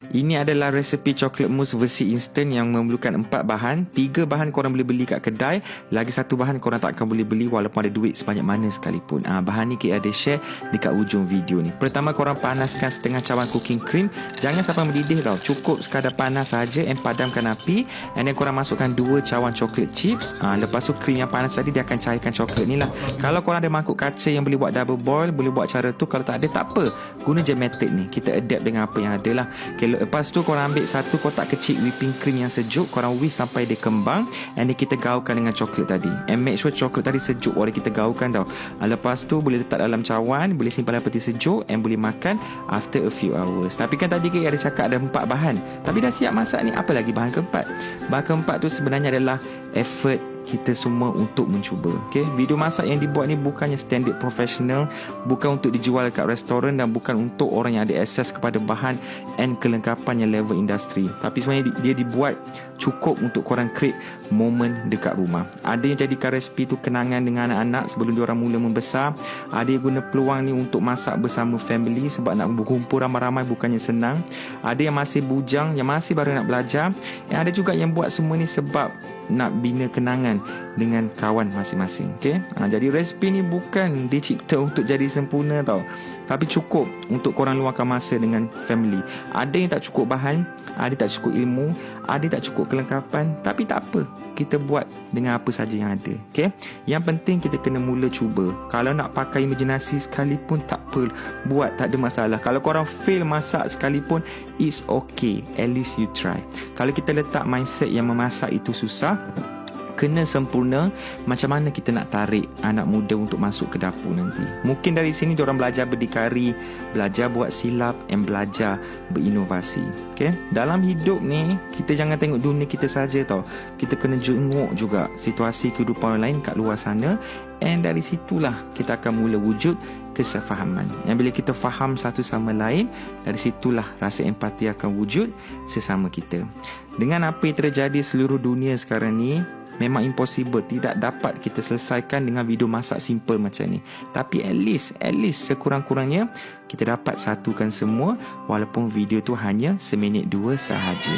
Ini adalah resepi coklat mousse versi instant yang memerlukan 4 bahan. 3 bahan korang boleh beli kat kedai, lagi 1 bahan korang tak akan boleh beli walaupun ada duit sebanyak mana sekalipun. Bahan ni kita ada share dekat ujung video ni. Pertama, korang panaskan setengah cawan cooking cream. Jangan sampai mendidih tau. Cukup sekadar panas saja and padamkan api. And then korang masukkan 2 cawan coklat chips. Lepas tu krim yang panas tadi dia akan cairkan coklat ni lah. Kalau korang ada mangkuk kaca yang boleh buat double boil, boleh buat cara tu. Kalau tak ada, tak apa. Guna je method ni. Kita adapt dengan apa yang ada lah. Okay, lepas tu korang ambil 1 kotak kecil whipping cream yang sejuk. Korang whisk sampai dia kembang. And then kita gaulkan dengan coklat tadi. And make sure coklat tadi sejuk baru kita gaulkan tau. Lepas tu boleh letak dalam cawan, boleh simpan dalam peti sejuk, and boleh makan after a few hours. Tapi kan tadi kita ada cakap ada 4 bahan. Tapi dah siap masak ni, apa lagi bahan keempat? Bahan keempat tu sebenarnya adalah effort kita semua untuk mencuba. Okay? Video masak yang dibuat ni bukannya standard profesional, bukan untuk dijual dekat restoran, dan bukan untuk orang yang ada akses kepada bahan and kelengkapan yang level industri. Tapi sebenarnya dia dibuat cukup untuk korang create moment dekat rumah. Ada yang jadikan resipi tu kenangan dengan anak-anak sebelum diorang mula membesar. Ada yang guna peluang ni untuk masak bersama family sebab nak berkumpul ramai-ramai bukannya senang. Ada yang masih bujang, yang masih baru nak belajar. Ada juga yang buat semua ni sebab nak bina kenangan dengan kawan masing-masing. Okay? Jadi resipi ni bukan dicipta untuk jadi sempurna tau, tapi cukup untuk korang luangkan masa dengan family. Ada yang tak cukup bahan, ada tak cukup ilmu, ada tak cukup kelengkapan, tapi tak apa, kita buat dengan apa saja yang ada. Okay? Yang penting kita kena mula cuba. Kalau nak pakai imaginasi sekalipun, tak apa, buat, tak ada masalah. Kalau korang fail masak sekalipun, it's okay, at least you try. Kalau kita letak mindset yang memasak itu susah, kena sempurna, macam mana kita nak tarik anak muda untuk masuk ke dapur nanti? Mungkin dari sini diorang belajar berdikari, belajar buat silap, and belajar berinovasi. Okay? Dalam hidup ni, kita jangan tengok dunia kita saja tau. Kita kena jenguk juga situasi kehidupan orang lain kat luar sana. And dari situlah kita akan mula wujud kesefahaman. Yang bila kita faham satu sama lain, dari situlah rasa empati akan wujud sesama kita. Dengan apa yang terjadi seluruh dunia sekarang ni, memang impossible, tidak dapat kita selesaikan dengan video masak simple macam ni. Tapi at least sekurang-kurangnya kita dapat satukan semua, walaupun video tu hanya seminit 2 sahaja.